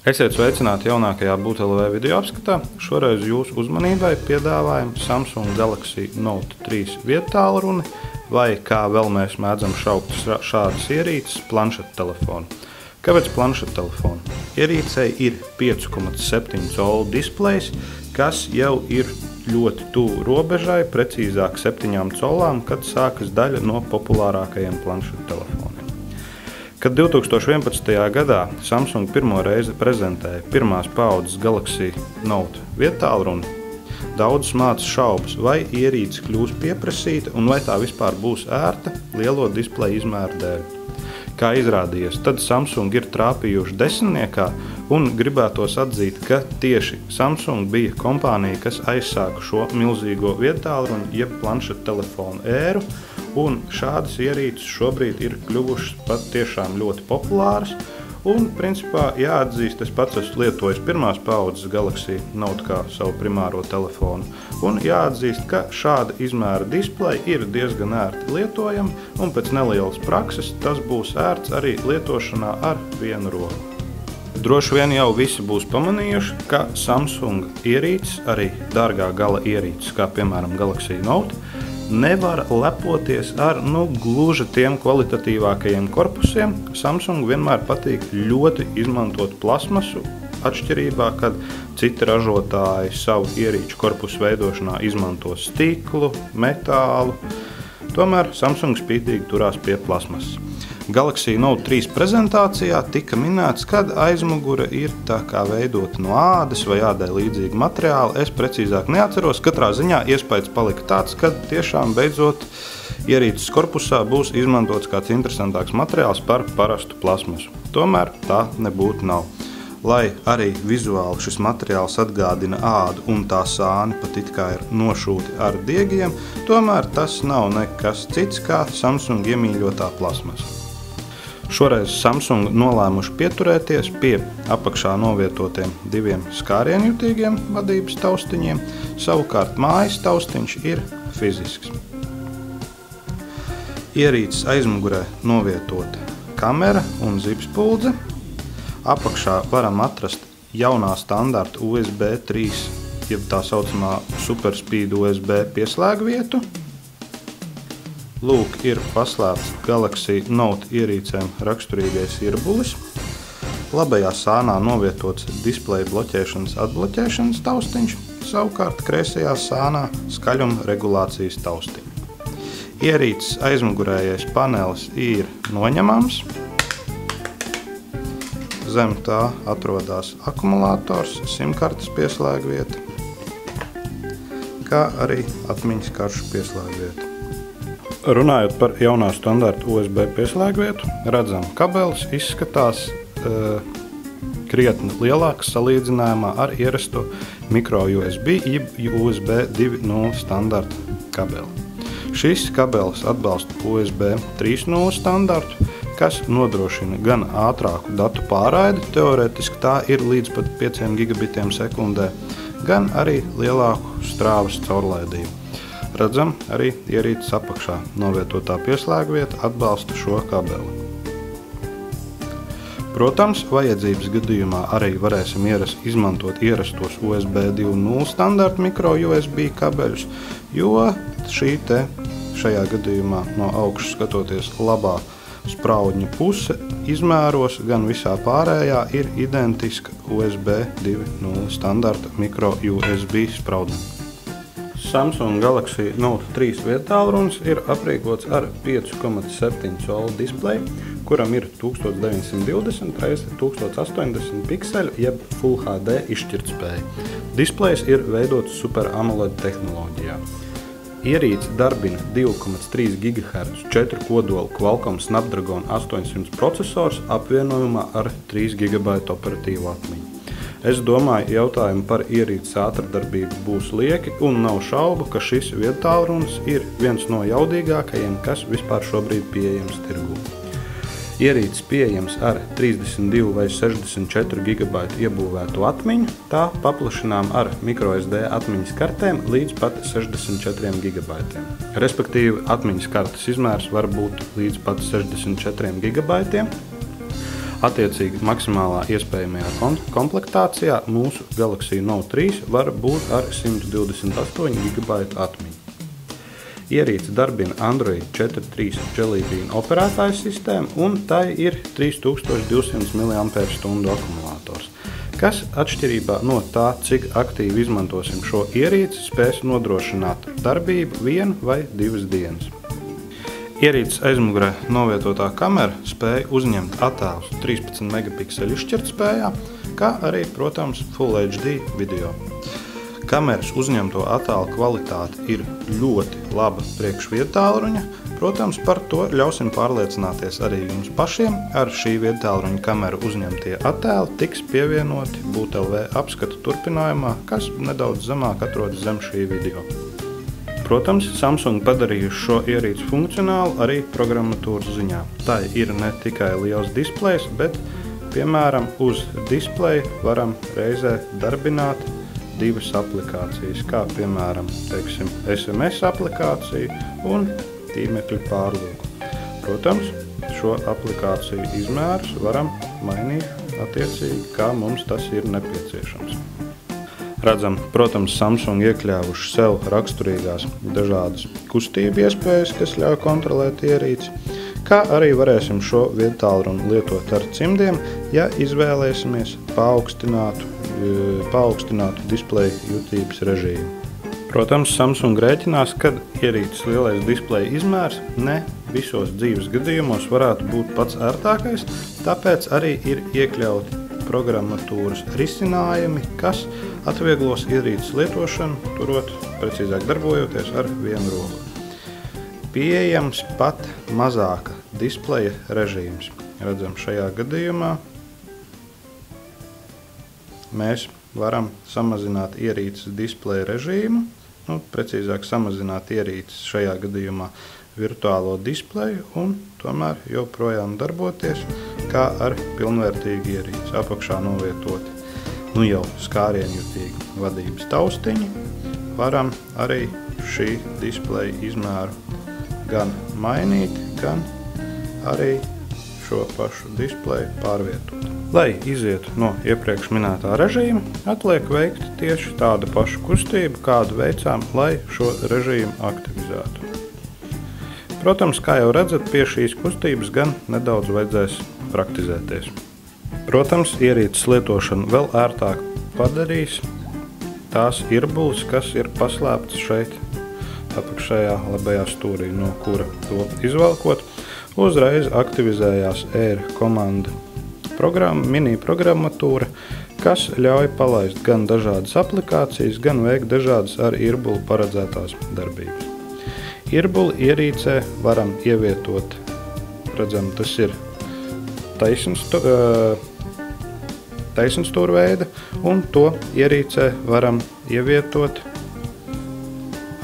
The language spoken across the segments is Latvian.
Esiet sveicināti jaunākajā BūTLV video apskatā. Šoreiz jūsu uzmanībai piedāvājam Samsung Galaxy Note 3 viedtālruni, vai kā vēl mēs mēdzam šaukt šādas ierīces, planšettelefonu. Kāpēc planšettelefonu? Ierīcei ir 5,7 colu displejs, kas jau ir ļoti tuvu robežai, precīzāk 7 colām, kad sākas daļa no populārākajiem planšettelefoniem. Kad 2011. gadā Samsung pirmo reizi prezentēja pirmās paaudzes Galaxy Note viedtālruni, daudz māca šaubas, vai ierīce kļūs pieprasīta un vai tā vispār būs ērta lielo displeju izmēru dēļ. Kā izrādījies, tad Samsung ir trāpījuši desmitniekā un gribētos atzīt, ka tieši Samsung bija kompānija, kas aizsāka šo milzīgo viedtālruni jeb planšettelefonu ēru, un šādas ierīces šobrīd ir kļuvušas pat tiešām ļoti populāras. Un, principā, jāatzīst, es pats esmu lietojis pirmās paaudzes Galaxy Note kā savu primāro telefonu. Un jāatzīst, ka šāda izmēra displeja ir diezgan ērti lietojama, un pēc nelielas prakses tas būs ērts arī lietošanā ar vienu roku. Droši vien jau visi būs pamanījuši, ka Samsung ierīces, arī dārgā gala ierīces, kā piemēram Galaxy Note, nevar lepoties ar gluži tiem kvalitatīvākajiem korpusiem. Samsung vienmēr patīk ļoti izmantot plasmasu, atšķirībā, kad citi ražotāji savu ierīču korpusu veidošanā izmanto stiklu, metālu. Tomēr Samsung spītīgi turās pie plasmasas. Galaxy Note 3 prezentācijā tika minēts, ka aizmugure ir tā kā veidota no ādas vai ādai līdzīga materiāla. Es precīzāk neatceros, katrā ziņā iespējas palika tāds, ka tiešām beidzot ierīces korpusā būs izmantots kāds interesantāks materiāls par parastu plasmasu. Tomēr tā nebūtu nav. Lai arī vizuāli šis materiāls atgādina ādu un tā sāni pat it kā ir nošūti ar diegiem, tomēr tas nav nekas cits kā Samsung iemīļotā plasmasa. Šoreiz Samsung nolēmuši pieturēties pie apakšā novietotiem diviem skārienjutīgiem vadības taustiņiem, savukārt mājas taustiņš ir fizisks. Ierīces aizmugurē novietota kamera un zipspuldze. Apakšā varam atrast jaunā standarta USB 3, jeb tā saucamā Superspeed USB pieslēgvietu. Lūk, ir paslēpts Galaxy Note ierīcēm raksturīgais ierbulis. Labajā sānā novietots displeja bloķēšanas atbloķēšanas taustiņš, savukārt kreisajā sānā skaļuma regulācijas taustiņš. Ierīces aizmugurējais panelis ir noņemams. Zem tā atrodas akumulators, simkartes pieslēgvieta, kā arī atmiņas karšu pieslēgvieta. Runājot par jaunā standarta USB pieslēgvietu, redzam, kabelis izskatās krietni lielāks salīdzinājumā ar ierasto micro USB, jeb USB 2.0 standarta kabeli. Šis kabelis atbalsta USB 3.0 standartu, kas nodrošina gan ātrāku datu pārraidi, teorētiski tā ir līdz pat 5 gigabitiem sekundē, gan arī lielāku strāvas caurlaidību. Redzam, arī ierīces apakšā novietotā pieslēgvieta atbalsta šo kabeli. Protams, vajadzības gadījumā arī varēsim izmantot ierastos USB 2.0 standarta micro USB kabeļus, jo šajā gadījumā no augšas skatoties labā spraudņa puse izmēros, gan visā pārējā ir identiska USB 2.0 standarta micro USB spraudnim. Samsung Galaxy Note 3 viedtālrunis ir aprīkots ar 5,7 colu displeju, kuram ir 1920 x 1080 pikseli jeb Full HD izšķirtspēja. Displejs ir veidots Super AMOLED tehnoloģijā. Ierīce darbina 2,3 GHz 4 kodolu Qualcomm Snapdragon 800 procesors apvienojumā ar 3 GB operatīvu atmiņu. Es domāju, jautājumi par ierīces ātrdarbību būs lieki, un nav šaubu, ka šis viedtālrunis ir viens no jaudīgākajiem, kas vispār šobrīd pieejams tirgū. Ierīces pieejams ar 32 vai 64 GB iebūvētu atmiņu, tā paplašinām ar microSD atmiņas kartēm līdz pat 64 GB. Respektīvi, atmiņas kartes izmērs var būt līdz pat 64 GB. Attiecīgi maksimālā iespējamajā komplektācijā mūsu Galaxy Note 3 var būt ar 128 GB atmiņu. Ierīce darbina Android 4.3 Jelly Bean operētāju sistēmu, un tai ir 3200 mAh akumulators, kas atšķirībā no tā, cik aktīvi izmantosim šo ierīci, spēs nodrošināt darbību 1 vai 2 dienas. Ierīces aizmugurē novietotā kamera spēja uzņemt attēlus 13 megapikseli izšķirtspējā, kā arī, protams, Full HD video. Kameras uzņemto attēlu kvalitāte ir ļoti laba priekš viedtālruņa. Protams, par to ļausim pārliecināties arī jums pašiem. Ar šī viedtālruņa kameru uzņemtie attēli tiks pievienoti BūtLV apskata turpinājumā, kas nedaudz zemāk atrodas zem šī video. Protams, Samsung padarījuši šo ierīci funkcionālu arī programmatūras ziņā. Tai ir ne tikai liels displejs, bet, piemēram, uz displeja varam reizē darbināt divas aplikācijas, kā piemēram, SMS aplikāciju un tīmekļa pārlūku. Protams, šo aplikāciju izmērus varam mainīt attiecīgi, kā mums tas ir nepieciešams. Redzam, protams, Samsung iekļāvuši sev raksturīgās dažādas kustību iespējas, kas ļauj kontrolēt ierīci, kā arī varēsim šo viedtālruni lietot ar cimdiem, ja izvēlēsimies paaugstinātu displeja jutības režīmu. Protams, Samsung rēķinās, ka ierīces lielais displeja izmērs ne visos dzīves gadījumos varētu būt pats ērtākais, tāpēc arī ir iekļauti programmatūras risinājumi, kas atvieglos ierīces lietošanu, turot, precīzāk darbojoties ar vienu roku. Pieejams pat mazāka displeja režīms. Redzam, šajā gadījumā mēs varam samazināt ierīces displeja režīmu, precīzāk samazināt ierīces šajā gadījumā virtuālo displeju un tomēr joprojām darboties kā ar pilnvērtīgu ierīci. Apakšā novietoti jau skārienjutīgi vadības taustiņi. Varam arī šī displeja izmēru gan mainīt, gan arī šo pašu displeju pārvietot. Lai izietu no iepriekš minētā režīma, atliek veikt tieši tādu pašu kustību, kādu veicām, lai šo režīmu aktivizētu. Protams, kā jau redzat, pie šīs kustības gan nedaudz vajadzēs praktizēties. Protams, ierīces lietošanu vēl ērtāk padarīs tās irbulis, kas ir paslēpts šeit apakšējā labajā stūrī, no kura to izvelkot, uzreiz aktivizējās Air komanda mini programmatūra, kas ļauj palaist gan dažādas aplikācijas, gan veikt dažādas ar irbuli paredzētās darbības. Irbuli ierīcē varam ievietot, redzam, tas ir taisnstūra veida, un to ierīcē varam ievietot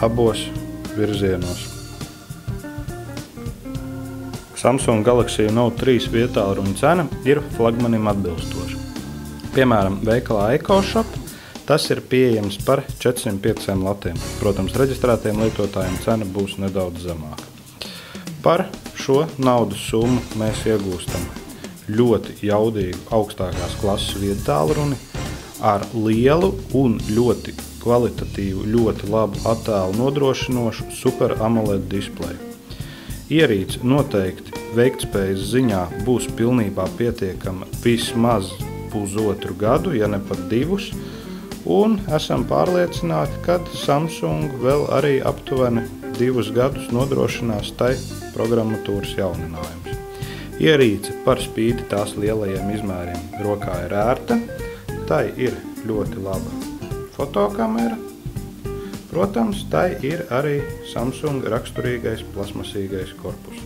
abos virzienos. Samsung Galaxy Note 3 viedtālruņa cena ir flagmanim atbilstoša. Piemēram, veikalā EcoShop tas ir pieejams par 405 latiem. Protams, reģistrētiem lietotājiem cena būs nedaudz zemāka. Par šo naudas summu mēs iegūstam ļoti jaudīgu augstākās klases viedtālruni ar lielu un ļoti kvalitatīvu, ļoti labu attēlu nodrošinošu Super AMOLED displeju. Ierīce noteikti veiktspējas ziņā būs pilnībā pietiekama vismaz pusotru gadu, ja ne pat 2, un esam pārliecināti, ka Samsung vēl arī aptuveni 2 gadus nodrošinās tai programmatūras jauninājumus. Ierīce par spīti tās lielajiem izmēriem rokā ir ērta, tai ir ļoti laba fotokamera. Protams, tai ir arī Samsung raksturīgais plasmasīgais korpus.